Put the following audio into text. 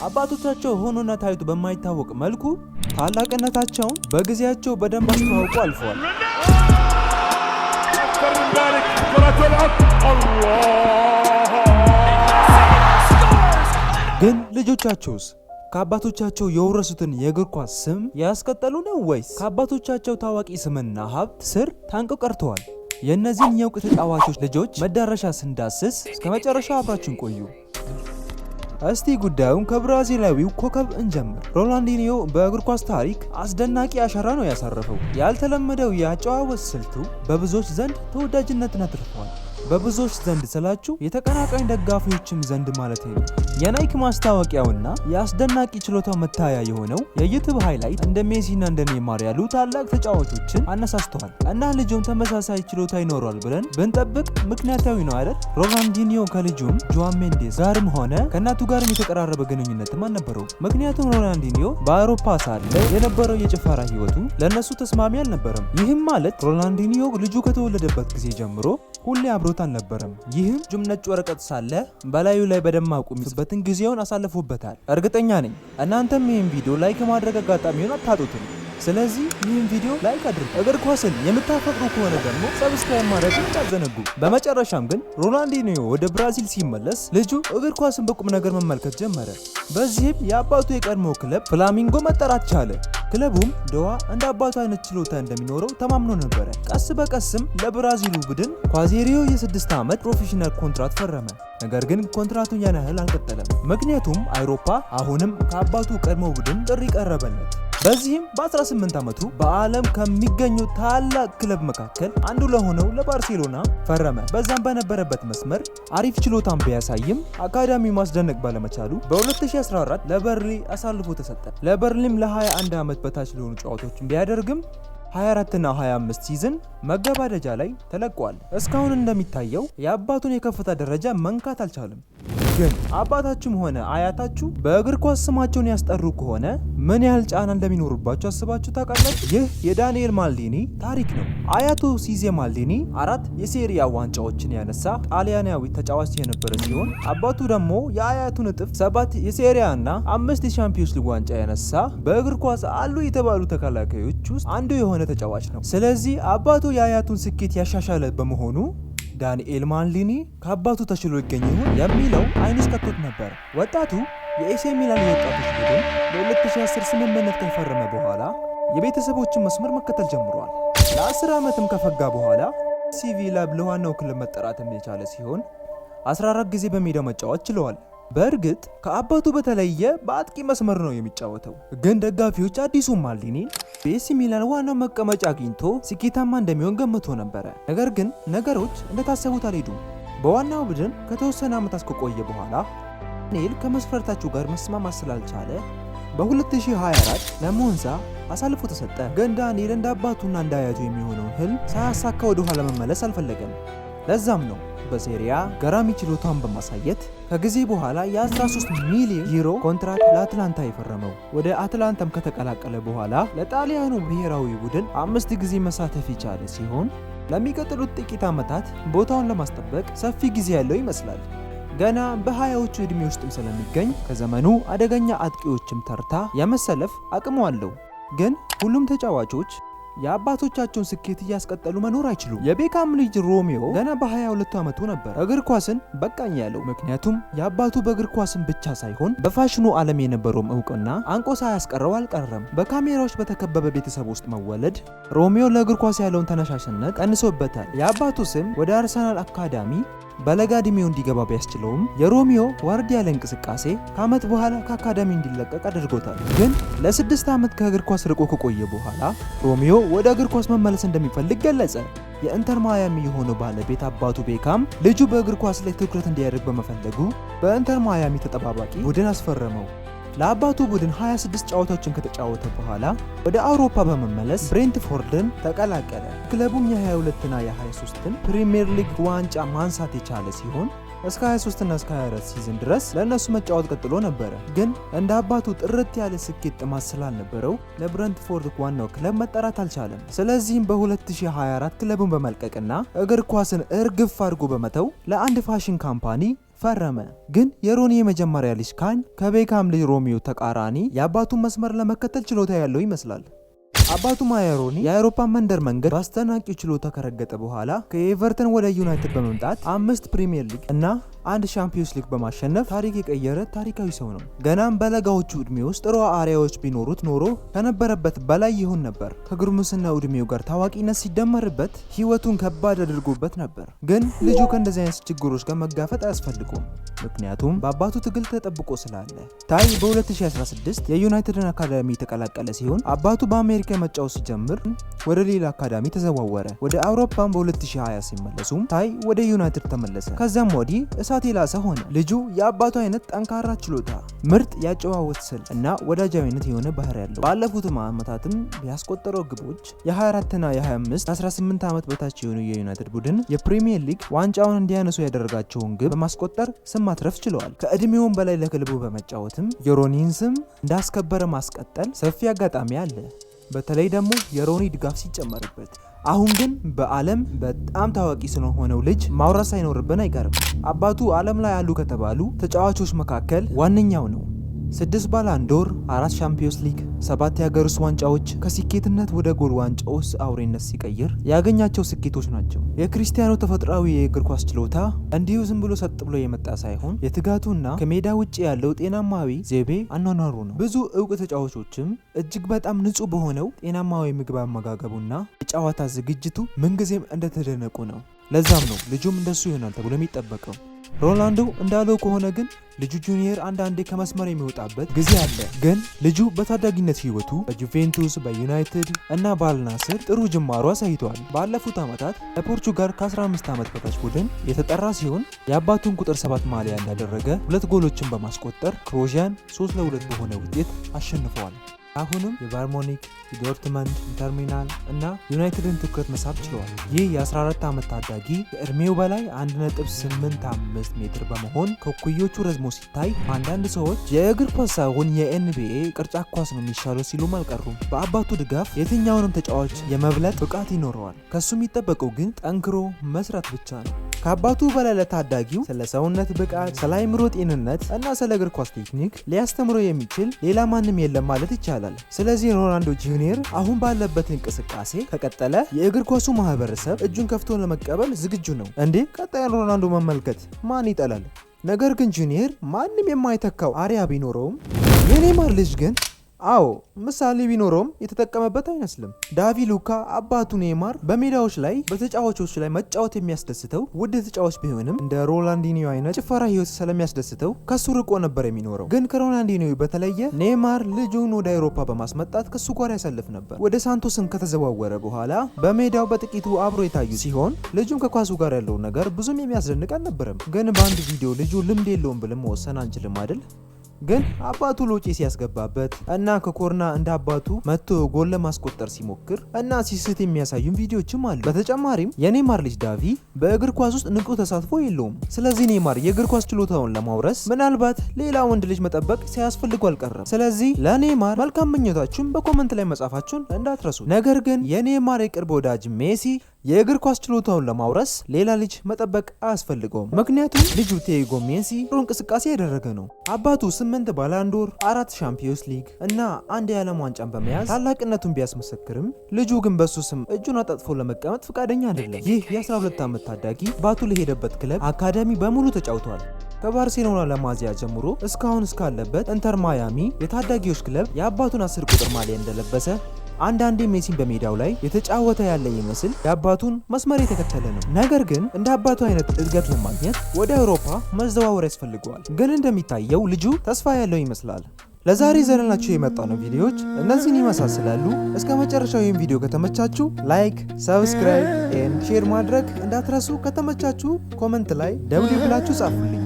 አባቶቻቸው ሆኖና ታይቶ በማይታወቅ መልኩ ታላቅነታቸውን በጊዜያቸው በደንብ አስተዋውቆ አልፈዋል። ግን ልጆቻቸውስ ከአባቶቻቸው የወረሱትን የእግር ኳስ ስም ያስቀጠሉ ነው ወይስ ከአባቶቻቸው ታዋቂ ስምና ሀብት ስር ታንቀው ቀርተዋል? የእነዚህን የእውቅ ተጫዋቾች ልጆች መዳረሻ ስንዳስስ እስከ መጨረሻው አብራችን ቆዩ። እስቲ ጉዳዩን ከብራዚላዊው ኮከብ እንጀምር። ሮናልዲኒዮ በእግር ኳስ ታሪክ አስደናቂ አሻራ ነው ያሳረፈው። ያልተለመደው የአጨዋወት ስልቱ በብዙዎች ዘንድ ተወዳጅነትን አትርፏል። በብዙዎች ዘንድ ስላችሁ የተቀናቃኝ ደጋፊዎችም ዘንድ ማለት ነው። የናይክ ማስታወቂያውና የአስደናቂ ችሎታው መታያ የሆነው የዩቲዩብ ሃይላይት እንደ ሜሲና እንደ ኔይማር ያሉ ታላቅ ተጫዋቾችን አነሳስተዋል እና ልጁም ተመሳሳይ ችሎታ ይኖረዋል ብለን ብንጠብቅ ምክንያታዊ ነው አይደል? ሮናልዲኒዮ ከልጁም ጆዋን ሜንዴስ ጋርም ሆነ ከእናቱ ጋርም የተቀራረበ ግንኙነትም አልነበረው። ምክንያቱም ሮናልዲኒዮ በአውሮፓ ሳለ የነበረው የጭፈራ ህይወቱ ለእነሱ ተስማሚ አልነበረም። ይህም ማለት ሮናልዲኒዮ ልጁ ከተወለደበት ጊዜ ጀምሮ ሁሌ አብሮት አልነበረም። ይህም ጁም ነጭ ወረቀት ሳለ በላዩ ላይ በደማቁ የሚጽፍበትን ጊዜውን አሳልፎበታል። እርግጠኛ ነኝ እናንተም ይህን ቪዲዮ ላይክ ማድረግ አጋጣሚውን አታጡትም። ስለዚህ ይህን ቪዲዮ ላይክ አድርጉ። እግር ኳስን የምታፈቅሩ ከሆነ ደግሞ ሰብስክራይብ ማድረግ እንዳትዘነጉ። በመጨረሻም ግን ሮናልዲኒዮ ወደ ብራዚል ሲመለስ ልጁ እግር ኳስን በቁም ነገር መመልከት ጀመረ። በዚህም የአባቱ የቀድሞ ክለብ ፍላሚንጎ መጠራት ቻለ። ክለቡም ዶዋ እንደ አባቱ አይነት ችሎታ እንደሚኖረው ተማምኖ ነበረ። ቀስ በቀስም ለብራዚሉ ቡድን ኳዜሪዮ የ6 ዓመት ፕሮፌሽናል ኮንትራት ፈረመ። ነገር ግን ኮንትራቱን ያን ያህል አልቀጠለም። ምክንያቱም አውሮፓ አሁንም ከአባቱ ቀድሞ ቡድን ጥሪ ቀረበለት። በዚህም በ18 ዓመቱ በዓለም ከሚገኙ ታላቅ ክለብ መካከል አንዱ ለሆነው ለባርሴሎና ፈረመ። በዛም በነበረበት መስመር አሪፍ ችሎታን ቢያሳይም አካዳሚ ማስደነቅ ባለመቻሉ በ2014 ለበርሊ አሳልፎ ተሰጠ። ለበርሊም ለ21 ዓመት በታች ለሆኑ ጨዋታዎችን ቢያደርግም 24 እና 25 ሲዝን መገባደጃ ላይ ተለቋል። እስካሁን እንደሚታየው የአባቱን የከፍታ ደረጃ መንካት አልቻለም። ግን አባታችሁም ሆነ አያታችሁ በእግር ኳስ ስማቸውን ያስጠሩ ከሆነ ምን ያህል ጫና እንደሚኖርባቸው አስባችሁ ታውቃላችሁ? ይህ የዳንኤል ማልዲኒ ታሪክ ነው። አያቱ ሲዜ ማልዲኒ 4 የሴሪያ ዋንጫዎችን ያነሳ ጣሊያናዊ ተጫዋች የነበረ ሲሆን አባቱ ደግሞ የአያቱን እጥፍ 7 የሴሪያ እና 5 የሻምፒዮንስ ሊግ ዋንጫ ያነሳ በእግር ኳስ አሉ የተባሉ ተከላካዮች ውስጥ አንዱ የሆነ ተጫዋች ነው። ስለዚህ አባቱ የአያቱን ስኬት ያሻሻለ በመሆኑ ዳንኤል ማልዲኒ ከአባቱ ተሽሎ ይገኝ ይሆን የሚለው አይን ውስጥ ከቶት ነበር። ወጣቱ የኤሲ ሚላን የወጣቶች ቡድን በ2010 ስምምነት ከፈረመ በኋላ የቤተሰቦችን መስመር መከተል ጀምሯል። ለ10 ዓመትም ከፈጋ በኋላ ሲቪላ ለዋናው ክለብ መጠራትም የቻለ ሲሆን 14 ጊዜ በሜዳ መጫወት ችለዋል። በእርግጥ ከአባቱ በተለየ በአጥቂ መስመር ነው የሚጫወተው። ግን ደጋፊዎች አዲሱ ማልዲኒ በኤሲ ሚላን ዋናው መቀመጫ አግኝቶ ስኬታማ እንደሚሆን ገምቶ ነበረ። ነገር ግን ነገሮች እንደታሰቡት አልሄዱም። በዋናው ቡድን ከተወሰነ ዓመታት ከቆየ በኋላ ዳንኤል ከመስፈርታቸው ጋር መስማማት ስላልቻለ በ2024 ለሞንዛ አሳልፎ ተሰጠ። ግን ዳንኤል እንደ አባቱና እንደ አያቱ የሚሆነውን ህልም ሳያሳካ ወደ ኋላ መመለስ አልፈለገም። ለዛም ነው በሴሪያ ገራሚ ችሎታን በማሳየት ከጊዜ በኋላ የ13 ሚሊዮን ዩሮ ኮንትራት ለአትላንታ የፈረመው። ወደ አትላንታም ከተቀላቀለ በኋላ ለጣሊያኑ ብሔራዊ ቡድን 5 ጊዜ መሳተፍ የቻለ ሲሆን ለሚቀጥሉት ጥቂት ዓመታት ቦታውን ለማስጠበቅ ሰፊ ጊዜ ያለው ይመስላል። ገና በ20ዎቹ ዕድሜ ውስጥም ስለሚገኝ ከዘመኑ አደገኛ አጥቂዎችም ተርታ የመሰለፍ አቅሙ አለው። ግን ሁሉም ተጫዋቾች የአባቶቻቸውን ስኬት እያስቀጠሉ መኖር አይችሉም። የቤካም ልጅ ሮሜዮ ገና በ22 ዓመቱ ነበር እግር ኳስን በቃኝ ያለው። ምክንያቱም የአባቱ በእግር ኳስን ብቻ ሳይሆን በፋሽኑ ዓለም የነበረውም እውቅና አንቆ ሳያስቀረው አልቀረም። በካሜራዎች በተከበበ ቤተሰብ ውስጥ መወለድ ሮሜዮ ለእግር ኳስ ያለውን ተነሳሽነት ቀንሶበታል። የአባቱ ስም ወደ አርሰናል አካዳሚ በለጋ ዕድሜው እንዲገባ ቢያስችለውም የሮሜዮ ዋርድ ያለ እንቅስቃሴ ከዓመት በኋላ ከአካዳሚ እንዲለቀቅ አድርጎታል። ግን ለ6 ዓመት ከእግር ኳስ ርቆ ከቆየ በኋላ ሮሜዮ ወደ እግር ኳስ መመለስ እንደሚፈልግ ገለጸ። የኢንተር ማያሚ የሆነው ባለቤት አባቱ ቤካም ልጁ በእግር ኳስ ላይ ትኩረት እንዲያደርግ በመፈለጉ በኢንተር ማያሚ ተጠባባቂ ቡድን አስፈረመው። ለአባቱ ቡድን 26 ጨዋታዎችን ከተጫወተ በኋላ ወደ አውሮፓ በመመለስ ብሬንትፎርድን ተቀላቀለ። ክለቡም የ22 እና የ23ን ፕሪሚየር ሊግ ዋንጫ ማንሳት የቻለ ሲሆን እስከ 23 እና እስከ 24 ሲዝን ድረስ ለእነሱ መጫወት ቀጥሎ ነበረ። ግን እንደ አባቱ ጥርት ያለ ስኬት ጥማት ስላልነበረው ለብሬንትፎርድ ዋናው ክለብ መጠራት አልቻለም። ስለዚህም በ2024 ክለቡን በመልቀቅና እግር ኳስን እርግፍ አድርጎ በመተው ለአንድ ፋሽን ካምፓኒ ፈረመ። ግን የሮኒ የመጀመሪያ ልጅ ካን ከቤካም ልጅ ሮሚዮ ተቃራኒ የአባቱን መስመር ለመከተል ችሎታ ያለው ይመስላል። አባቱ ማያሮኒ የአውሮፓ መንደር መንገድ በአስደናቂው ችሎታ ከረገጠ በኋላ ከኤቨርተን ወደ ዩናይትድ በመምጣት 5 ፕሪሚየር ሊግ እና 1 ሻምፒዮንስ ሊግ በማሸነፍ ታሪክ የቀየረ ታሪካዊ ሰው ነው። ገናም በለጋዎቹ እድሜ ውስጥ ጥሩ አሪያዎች ቢኖሩት ኖሮ ከነበረበት በላይ ይሆን ነበር። ከጉርምስና እድሜው ጋር ታዋቂነት ሲደመርበት ህይወቱን ከባድ አድርጎበት ነበር። ግን ልጁ ከእንደዚህ አይነት ችግሮች ጋር መጋፈጥ አያስፈልገውም፣ ምክንያቱም በአባቱ ትግል ተጠብቆ ስላለ። ታይ በ2016 የዩናይትድን አካዳሚ የተቀላቀለ ሲሆን አባቱ በአሜሪካ መጫወት ሲጀምር ወደ ሌላ አካዳሚ ተዘዋወረ። ወደ አውሮፓም በ2020 ሲመለሱም ታይ ወደ ዩናይትድ ተመለሰ። ከዚያም ወዲህ እሳት የላሰ ሆነ። ልጁ የአባቱ አይነት ጠንካራ ችሎታ፣ ምርጥ ያጨዋወት ስል እና ወዳጃዊነት የሆነ ባህሪ ያለው። ባለፉት ዓመታትም ያስቆጠረው ግቦች የ24 እና የ25 18 ዓመት በታች የሆኑ የዩናይትድ ቡድን የፕሪሚየር ሊግ ዋንጫውን እንዲያነሱ ያደረጋቸውን ግብ በማስቆጠር ስም ማትረፍ ችለዋል። ከእድሜውም በላይ ለክለቡ በመጫወትም የሮኒን ስም እንዳስከበረ ማስቀጠል ሰፊ አጋጣሚ አለ፣ በተለይ ደግሞ የሮኒ ድጋፍ ሲጨመርበት። አሁን ግን በዓለም በጣም ታዋቂ ስለሆነው ልጅ ማውራት ሳይኖርብን አይቀርም። አባቱ ዓለም ላይ ያሉ ከተባሉ ተጫዋቾች መካከል ዋነኛው ነው። 6 ባላንዶር፣ 4 ሻምፒዮንስ ሊግ፣ 7 የሀገር ውስጥ ዋንጫዎች ከስኬትነት ወደ ጎል ዋንጫዎች አውሬነት ሲቀይር ያገኛቸው ስኬቶች ናቸው። የክርስቲያኖ ተፈጥሯዊ የእግር ኳስ ችሎታ እንዲሁ ዝም ብሎ ሰጥ ብሎ የመጣ ሳይሆን የትጋቱና ከሜዳ ውጭ ያለው ጤናማዊ ዘይቤ አኗኗሩ ነው። ብዙ እውቅ ተጫዋቾችም እጅግ በጣም ንጹህ በሆነው ጤናማዊ ምግብ አመጋገቡና የጨዋታ ዝግጅቱ ምንጊዜም እንደተደነቁ ነው። ለዛም ነው ልጁም እንደሱ ይሆናል ተብሎ የሚጠበቀው። ሮናልዶ እንዳለው ከሆነ ግን ልጁ ጁኒየር አንዳንዴ ከመስመር የሚወጣበት ጊዜ አለ። ግን ልጁ በታዳጊነት ህይወቱ በጁቬንቱስ፣ በዩናይትድ እና በአልናስር ጥሩ ጅማሮ አሳይቷል። ባለፉት ዓመታት ለፖርቹጋል ከ15 ዓመት በታች ቡድን የተጠራ ሲሆን የአባቱን ቁጥር 7 ማሊያ እንዳደረገ 2 ጎሎችን በማስቆጠር ክሮዣን 3-2 በሆነ ውጤት አሸንፈዋል። አሁንም የባየር ሙኒክ፣ የዶርትመንድ፣ ኢንተርሚናል እና ዩናይትድን ትኩረት መሳብ ችለዋል። ይህ የ14 ዓመት ታዳጊ ከእድሜው በላይ 1.85 ሜትር በመሆን ከኩዮቹ ረዝሞ ሲታይ አንዳንድ ሰዎች የእግር ኳስ ሳይሆን የኤንቢኤ ቅርጫት ኳስ ነው የሚሻለው ሲሉም አልቀሩም። በአባቱ ድጋፍ የትኛውንም ተጫዋች የመብለጥ ብቃት ይኖረዋል። ከሱ የሚጠበቀው ግን ጠንክሮ መስራት ብቻ ነው። ከአባቱ በላይ ለታዳጊው ስለ ሰውነት ብቃት፣ ስለ አእምሮ ጤንነት እና ስለ እግር ኳስ ቴክኒክ ሊያስተምረው የሚችል ሌላ ማንም የለም ማለት ይቻላል። ስለዚህ ሮናልዶ ጁኒየር አሁን ባለበት እንቅስቃሴ ከቀጠለ የእግር ኳሱ ማህበረሰብ እጁን ከፍቶ ለመቀበል ዝግጁ ነው። እንዴ ቀጣይ ሮናልዶ መመልከት ማን ይጠላል? ነገር ግን ጁኒየር ማንም የማይተካው አሪያ ቢኖረውም የኔይማር ልጅ ግን አዎ ምሳሌ ቢኖረውም የተጠቀመበት አይመስልም። ዳቪ ሉካ አባቱ ኔይማር በሜዳዎች ላይ በተጫዋቾች ላይ መጫወት የሚያስደስተው ውድ ተጫዋች ቢሆንም እንደ ሮናልዲኒዮ አይነት ጭፈራ ህይወት ስለሚያስደስተው ከሱ ርቆ ነበር የሚኖረው። ግን ከሮናልዲኒዮ በተለየ ኔይማር ልጁን ወደ አውሮፓ በማስመጣት ከሱ ጋር ያሳልፍ ነበር። ወደ ሳንቶስም ከተዘዋወረ በኋላ በሜዳው በጥቂቱ አብሮ የታዩ ሲሆን ልጁም ከኳሱ ጋር ያለው ነገር ብዙም የሚያስደንቅ አልነበረም። ግን በአንድ ቪዲዮ ልጁ ልምድ የለውም ብለን መወሰን አንችልም አይደል? ግን አባቱ ሎጪ ሲያስገባበት እና ከኮርና እንደ አባቱ መጥቶ ጎል ለማስቆጠር ሲሞክር እና ሲስት የሚያሳዩን ቪዲዮችም አሉ። በተጨማሪም የኔይማር ልጅ ዳቪ በእግር ኳስ ውስጥ ንቁ ተሳትፎ የለውም። ስለዚህ ኔይማር የእግር ኳስ ችሎታውን ለማውረስ ምናልባት ሌላ ወንድ ልጅ መጠበቅ ሳያስፈልጉ አልቀረም። ስለዚህ ለኔይማር መልካም ምኞታችሁን በኮመንት ላይ መጻፋችሁን እንዳትረሱ። ነገር ግን የኔይማር የቅርብ ወዳጅ ሜሲ የእግር ኳስ ችሎታውን ለማውረስ ሌላ ልጅ መጠበቅ አያስፈልገውም። ምክንያቱም ልጁ ቴዎጎ ሜሲ ጥሩ እንቅስቃሴ ያደረገ ነው። አባቱ 8 ባላንዶር፣ 4 ሻምፒዮንስ ሊግ እና 1 የዓለም ዋንጫን በመያዝ ታላቅነቱን ቢያስመሰክርም ልጁ ግን በሱ ስም እጁን አጣጥፎ ለመቀመጥ ፈቃደኛ አይደለም። ይህ የ12 ዓመት ታዳጊ አባቱ ለሄደበት ክለብ አካዳሚ በሙሉ ተጫውቷል። ከባርሴሎና ለማዚያ ጀምሮ እስካሁን እስካለበት ኢንተር ማያሚ የታዳጊዎች ክለብ የአባቱን 10 ቁጥር ማሊያ እንደለበሰ አንዳንዴ ሜሲን በሜዳው ላይ የተጫወተ ያለ ይመስል የአባቱን መስመር የተከተለ ነው። ነገር ግን እንደ አባቱ አይነት እድገት ለማግኘት ወደ አውሮፓ መዘዋወር ያስፈልገዋል። ግን እንደሚታየው ልጁ ተስፋ ያለው ይመስላል። ለዛሬ ዘነላችሁ የመጣነው ቪዲዮዎች እነዚህን ይመሳሰላሉ። እስከ መጨረሻው ይህን ቪዲዮ ከተመቻችሁ ላይክ፣ ሰብስክራይብ ኤንድ ሼር ማድረግ እንዳትረሱ። ከተመቻችሁ ኮመንት ላይ ደብሊው ብላችሁ ጻፉልኝ።